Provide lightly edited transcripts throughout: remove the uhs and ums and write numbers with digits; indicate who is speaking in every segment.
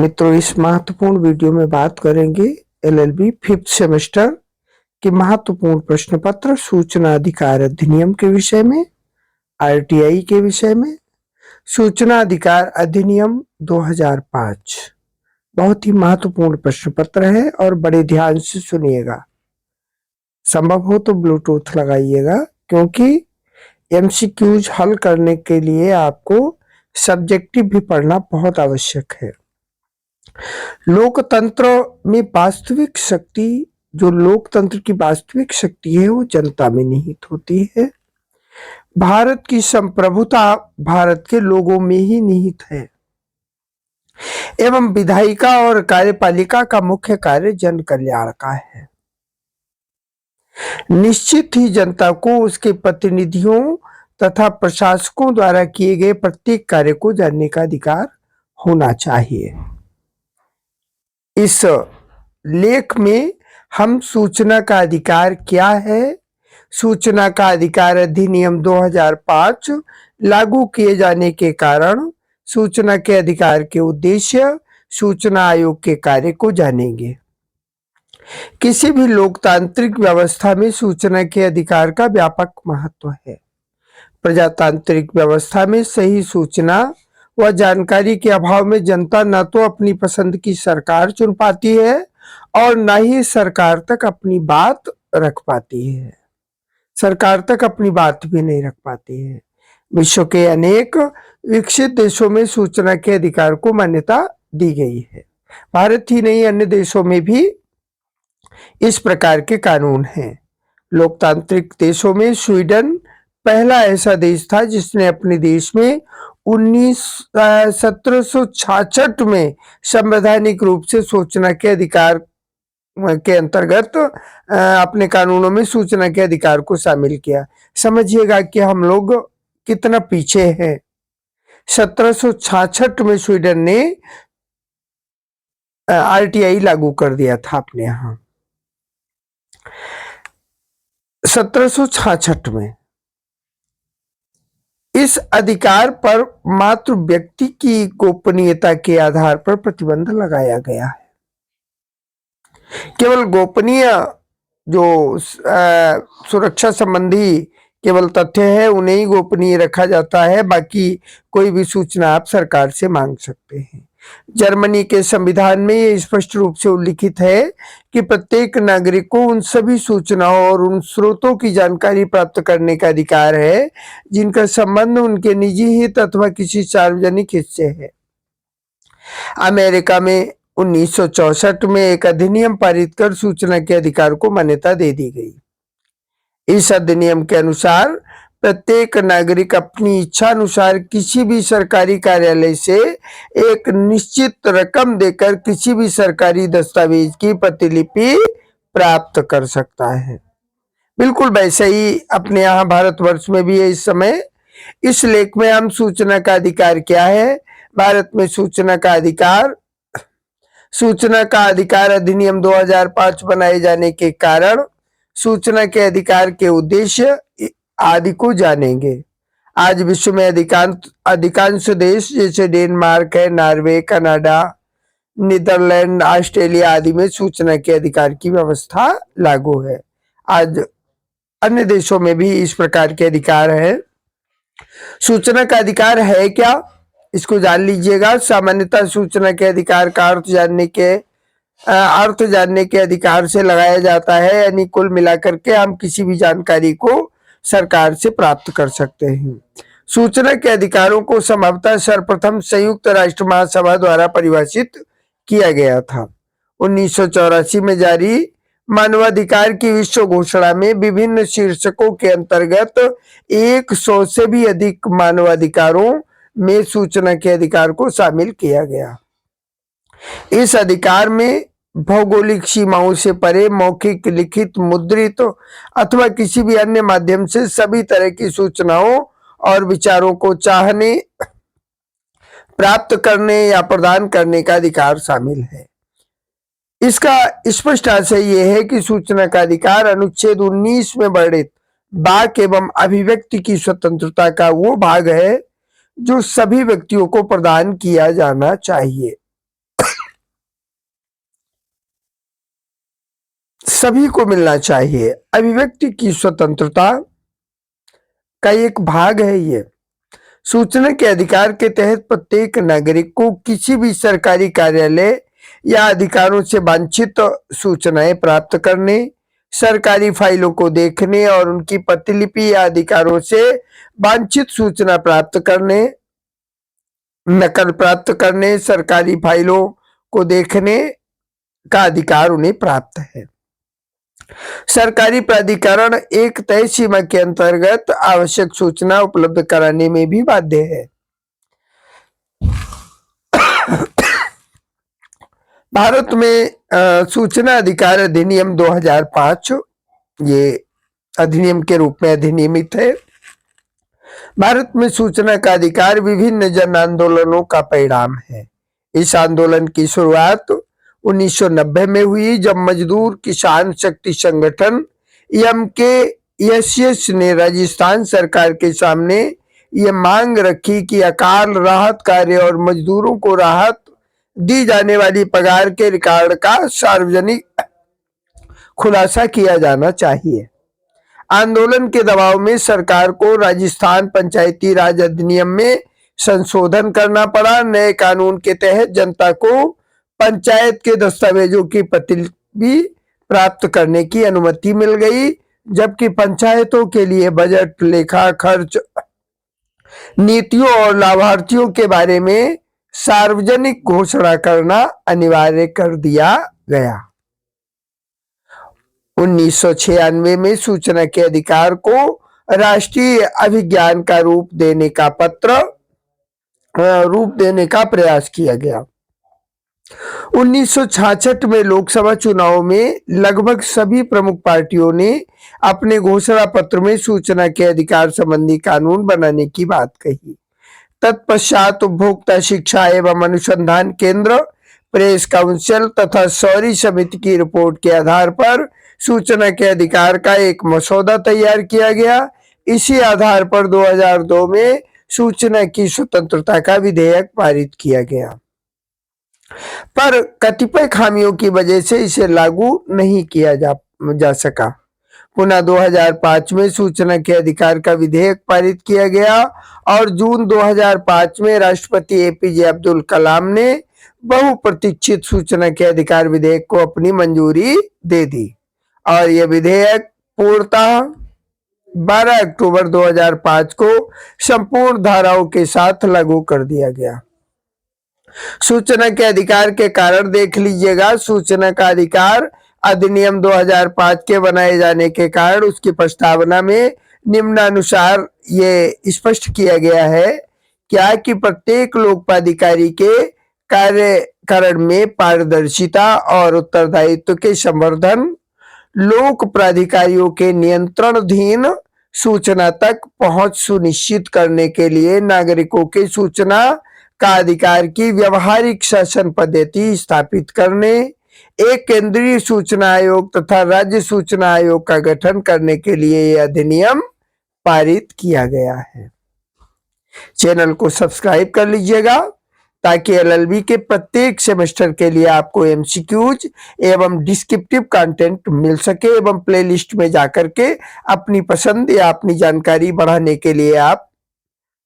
Speaker 1: मित्रों, इस महत्वपूर्ण वीडियो में बात करेंगे एलएलबी 5th सेमेस्टर के महत्वपूर्ण प्रश्न पत्र सूचना अधिकार अधिनियम के विषय में, आरटीआई के विषय में। सूचना अधिकार अधिनियम 2005 बहुत ही महत्वपूर्ण प्रश्न पत्र है और बड़े ध्यान से सुनिएगा। संभव हो तो ब्लूटूथ लगाइएगा, क्योंकि एमसीक्यूज हल करने के लिए आपको सब्जेक्टिव भी पढ़ना बहुत आवश्यक है। लोकतंत्र में वास्तविक शक्ति, जो लोकतंत्र की वास्तविक शक्ति है, वो जनता में निहित होती है। भारत की संप्रभुता भारत के लोगों में ही निहित है एवं विधायिका और कार्यपालिका का मुख्य कार्य जन कल्याण का है। निश्चित ही जनता को उसके प्रतिनिधियों तथा प्रशासकों द्वारा किए गए प्रत्येक कार्य को जानने का अधिकार होना चाहिए। इस लेख में हम सूचना का अधिकार क्या है, सूचना का अधिकार अधिनियम 2005 लागू किए जाने के कारण सूचना के अधिकार के उद्देश्य, सूचना आयोग के कार्य को जानेंगे। किसी भी लोकतांत्रिक व्यवस्था में सूचना के अधिकार का व्यापक महत्व है। प्रजातांत्रिक व्यवस्था में सही सूचना व जानकारी के अभाव में जनता न तो अपनी पसंद की सरकार चुन पाती है और न ही सरकार तक अपनी बात रख पाती है। सरकार तक अपनी बात भी नहीं रख पाती है। विश्व के अनेक विकसित देशों में सूचना के अधिकार को मान्यता दी गई है। भारत ही नहीं, अन्य देशों में भी इस प्रकार के कानून हैं। लोकतांत्रिक देशों में स्वीडन पहला ऐसा देश था जिसने अपने देश में 1766 में संवैधानिक रूप से सूचना के अधिकार के अंतर्गत अपने कानूनों में सूचना के अधिकार को शामिल किया। समझिएगा कि हम लोग कितना पीछे हैं। 1766 में स्वीडन ने आरटीआई लागू कर दिया था अपने यहाँ। 1766 में इस अधिकार पर मात्र व्यक्ति की गोपनीयता के आधार पर प्रतिबंध लगाया गया है। केवल गोपनीय जो सुरक्षा संबंधी केवल तथ्य है उन्हें ही गोपनीय रखा जाता है, बाकी कोई भी सूचना आप सरकार से मांग सकते हैं। जर्मनी के संविधान में ये स्पष्ट रूप से उल्लिखित है कि प्रत्येक नागरिक को उन सभी सूचनाओं और उन स्रोतों की जानकारी प्राप्त करने का अधिकार है जिनका संबंध उनके निजी हित अथवा किसी सार्वजनिक हित से है। अमेरिका में 1964 में एक अधिनियम पारित कर सूचना के अधिकार को मान्यता दे दी गई। इस अधिनियम के अनुसार प्रत्येक नागरिक अपनी इच्छा अनुसार किसी भी सरकारी कार्यालय से एक निश्चित रकम देकर किसी भी सरकारी दस्तावेज की प्रतिलिपि प्राप्त कर सकता है। बिल्कुल वैसे ही अपने यहाँ भारतवर्ष में भी है इस समय। इस लेख में हम सूचना का अधिकार क्या है, भारत में सूचना का अधिकार अधिनियम 2005 बनाए जाने के कारण सूचना के अधिकार के उद्देश्य आदि को जानेंगे। आज विश्व में अधिकांश देश जैसे डेनमार्क है, नॉर्वे, कनाडा, नीदरलैंड, ऑस्ट्रेलिया आदि में सूचना के अधिकार की व्यवस्था लागू है। आज अन्य देशों में भी इस प्रकार के अधिकार है। सूचना का अधिकार है क्या, इसको जान लीजिएगा। सामान्यतः सूचना के अधिकार का अर्थ जानने के अधिकार से लगाया जाता है, यानी कुल मिलाकर के हम किसी भी जानकारी को सरकार से प्राप्त कर सकते हैं। सूचना के अधिकारों को संभवतः सर्वप्रथम संयुक्त राष्ट्र महासभा द्वारा परिभाषित किया गया था। 1984 में जारी मानवाधिकार की विश्व घोषणा में विभिन्न शीर्षकों के अंतर्गत 100 से भी अधिक मानवाधिकारों में सूचना के अधिकार को शामिल किया गया। इस अधिकार में भौगोलिक सीमाओं से परे मौखिक, लिखित, मुद्रित अथवा किसी भी अन्य माध्यम से सभी तरह की सूचनाओं और विचारों को चाहने, प्राप्त करने या प्रदान करने का अधिकार शामिल है। इसका स्पष्ट आशय यह है कि सूचना का अधिकार अनुच्छेद 19 में वर्णित वाक एवं अभिव्यक्ति की स्वतंत्रता का वो भाग है जो सभी व्यक्तियों को प्रदान किया जाना चाहिए। सभी को मिलना चाहिए। अभिव्यक्ति की स्वतंत्रता का एक भाग है ये। सूचना के अधिकार के तहत प्रत्येक नागरिक को किसी भी सरकारी कार्यालय या अधिकारों से वांछित सूचनाएं प्राप्त करने, सरकारी फाइलों को देखने और उनकी प्रतिलिपि या अधिकारों से वांछित सूचना प्राप्त करने, नकल प्राप्त करने, सरकारी फाइलों को देखने का अधिकार उन्हें प्राप्त है। सरकारी प्राधिकरण एक तय सीमा के अंतर्गत आवश्यक सूचना उपलब्ध कराने में भी बाध्य है। भारत में सूचना अधिकार अधिनियम 2005 ये अधिनियम के रूप में अधिनियमित है। भारत में सूचना का अधिकार विभिन्न जन आंदोलनों का परिणाम है। इस आंदोलन की शुरुआत 1990 में हुई, जब मजदूर किसान शक्ति संगठन MKSS ने राजस्थान सरकार के सामने ये मांग रखी कि अकाल राहत कार्य और मजदूरों को राहत दी जाने वाली पगार के रिकॉर्ड का सार्वजनिक खुलासा किया जाना चाहिए। आंदोलन के दबाव में सरकार को राजस्थान पंचायती राज अधिनियम में संशोधन करना पड़ा। नए कानून के तहत जनता को पंचायत के दस्तावेजों की प्रतिलिपि प्राप्त करने की अनुमति मिल गई, जबकि पंचायतों के लिए बजट, लेखा, खर्च, नीतियों और लाभार्थियों के बारे में सार्वजनिक घोषणा करना अनिवार्य कर दिया गया। 1996 में सूचना के अधिकार को राष्ट्रीय अभियान का रूप देने का प्रयास किया गया। 1966 में लोकसभा चुनाव में लगभग सभी प्रमुख पार्टियों ने अपने घोषणा पत्र में सूचना के अधिकार संबंधी कानून बनाने की बात कही। तत्पश्चात उपभोक्ता शिक्षा एवं अनुसंधान केंद्र, प्रेस काउंसिल तथा शौरी समिति की रिपोर्ट के आधार पर सूचना के अधिकार का एक मसौदा तैयार किया गया। इसी आधार पर 2002 में सूचना की स्वतंत्रता का विधेयक पारित किया गया, पर कतिपय खामियों की वजह से इसे लागू नहीं किया जा सका। पुनः 2005 में सूचना के अधिकार का विधेयक पारित किया गया और जून 2005 में राष्ट्रपति APJ अब्दुल कलाम ने बहुप्रतीक्षित सूचना के अधिकार विधेयक को अपनी मंजूरी दे दी और यह विधेयक पूर्णतः 12 अक्टूबर 2005 को संपूर्ण धाराओं के साथ लागू कर दिया गया। सूचना के अधिकार के कारण देख लीजिएगा, सूचना का अधिकार अधिनियम 2005 के बनाए जाने के कारण उसकी प्रस्तावना में निम्नानुसार ये स्पष्ट किया गया है क्या कि प्रत्येक लोक प्राधिकारी के कार्यकारण में पारदर्शिता और उत्तरदायित्व के संवर्धन, लोक प्राधिकारियों के नियंत्रणाधीन सूचना तक पहुंच सुनिश्चित करने के लिए नागरिकों के सूचना का अधिकार की व्यवहारिक शासन पद्धति स्थापित करने, एक केंद्रीय सूचना आयोग तथा राज्य सूचना आयोग का गठन करने के लिए यह अधिनियम पारित किया गया है। चैनल को सब्सक्राइब कर लीजिएगा ताकि LLB के प्रत्येक सेमेस्टर के लिए आपको MCQs एवं डिस्क्रिप्टिव कंटेंट मिल सके एवं प्लेलिस्ट में जाकर के अपनी पसंद या अपनी जानकारी बढ़ाने के लिए आप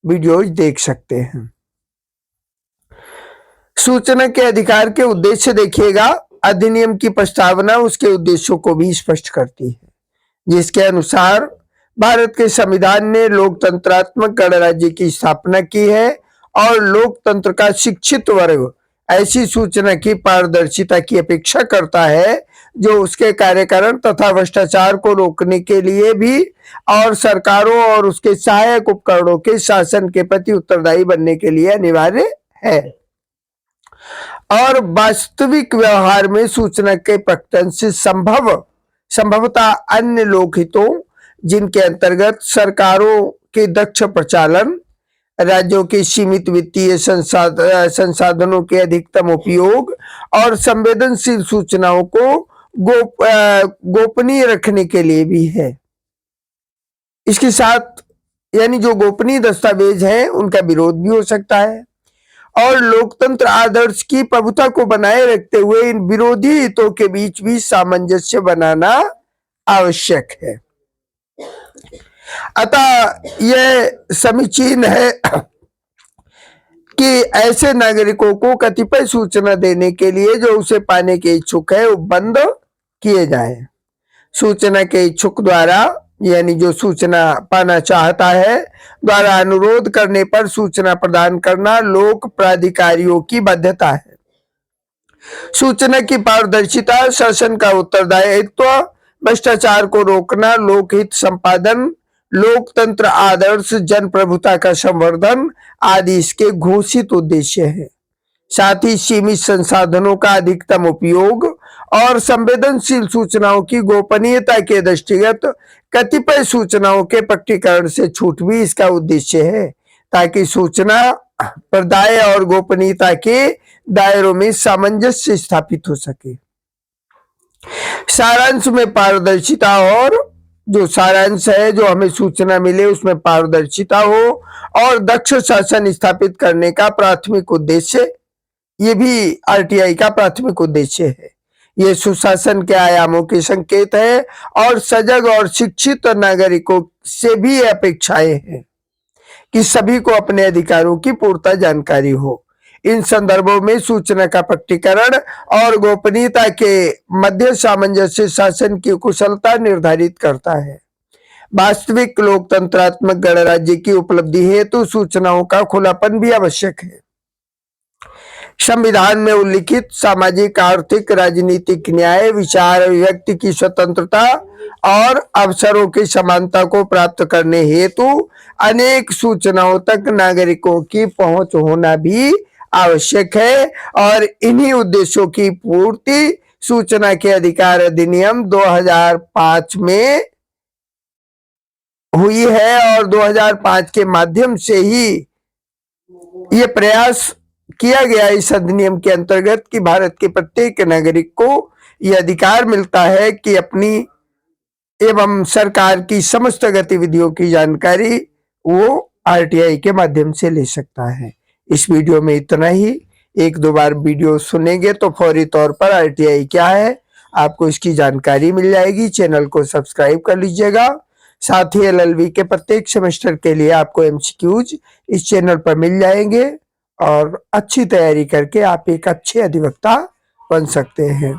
Speaker 1: वीडियोज देख सकते हैं। सूचना के अधिकार के उद्देश्य देखिएगा, अधिनियम की प्रस्तावना उसके उद्देश्यों को भी स्पष्ट करती है, जिसके अनुसार भारत के संविधान ने लोकतंत्रात्मक गणराज्य की स्थापना की है और लोकतंत्र का शिक्षित वर्ग ऐसी सूचना की पारदर्शिता की अपेक्षा करता है जो उसके कार्यकारण तथा भ्रष्टाचार को रोकने के लिए भी और सरकारों और उसके सहायक उपकरणों के शासन के प्रति उत्तरदायी बनने के लिए अनिवार्य है और वास्तविक व्यवहार में सूचना के प्रकटन से संभवतः अन्य लोकहितों, जिनके अंतर्गत सरकारों के दक्ष प्रचालन, राज्यों के सीमित वित्तीय संसाधनों के अधिकतम उपयोग और संवेदनशील सूचनाओं को गोपनीय रखने के लिए भी है। इसके साथ यानी जो गोपनीय दस्तावेज हैं उनका विरोध भी हो सकता है और लोकतंत्र आदर्श की प्रभुता को बनाए रखते हुए इन विरोधी हितों के बीच भी सामंजस्य बनाना आवश्यक है। अतः यह समीचीन है कि ऐसे नागरिकों को कतिपय सूचना देने के लिए जो उसे पाने के इच्छुक है उपबंध किए जाए। सूचना के इच्छुक द्वारा यानी जो सूचना पाना चाहता है द्वारा अनुरोध करने पर सूचना प्रदान करना लोक प्राधिकारियों की बाध्यता है। सूचना की पारदर्शिता, शासन का उत्तरदायित्व, भ्रष्टाचार को रोकना, लोकहित संपादन, लोकतंत्र आदर्श, जन प्रभुता का संवर्धन आदि इसके घोषित उद्देश्य है। साथ ही सीमित संसाधनों का अधिकतम उपयोग और संवेदनशील सूचनाओं की गोपनीयता के दृष्टिगत कतिपय सूचनाओं के प्रकटीकरण से छूट भी इसका उद्देश्य है, ताकि सूचना प्रदाय और गोपनीयता के दायरों में सामंजस्य स्थापित हो सके। सारांश में पारदर्शिता और जो सारांश है जो हमें सूचना मिले उसमें पारदर्शिता हो और दक्ष शासन स्थापित करने का प्राथमिक उद्देश्य, ये भी आरटीआई का प्राथमिक उद्देश्य है। ये सुशासन के आयामों के संकेत है और सजग और शिक्षित नागरिकों से भी अपेक्षाएं हैं कि सभी को अपने अधिकारों की पूर्णतः जानकारी हो। इन संदर्भों में सूचना का प्रकटीकरण और गोपनीयता के मध्य सामंजस्य शासन की कुशलता निर्धारित करता है। वास्तविक लोकतंत्रात्मक गणराज्य की उपलब्धि हेतु सूचनाओं का खुलापन भी आवश्यक है। संविधान में उल्लिखित सामाजिक, आर्थिक, राजनीतिक न्याय, विचार अभिव्यक्ति की स्वतंत्रता और अवसरों की समानता को प्राप्त करने हेतु अनेक सूचनाओं तक नागरिकों की पहुंच होना भी आवश्यक है और इन्हीं उद्देश्यों की पूर्ति सूचना के अधिकार अधिनियम 2005 में हुई है और 2005 के माध्यम से ही ये प्रयास किया गया इस अधिनियम के अंतर्गत कि भारत के प्रत्येक नागरिक को यह अधिकार मिलता है कि अपनी एवं सरकार की समस्त गतिविधियों की जानकारी वो आरटीआई के माध्यम से ले सकता है। इस वीडियो में इतना ही। एक दो बार वीडियो सुनेंगे तो फौरी तौर पर आरटीआई क्या है आपको इसकी जानकारी मिल जाएगी। चैनल को सब्सक्राइब कर लीजिएगा। साथ ही एलएलबी के प्रत्येक सेमेस्टर के लिए आपको एमसीक्यूज इस चैनल पर मिल जाएंगे और अच्छी तैयारी करके आप एक अच्छे अधिवक्ता बन सकते हैं।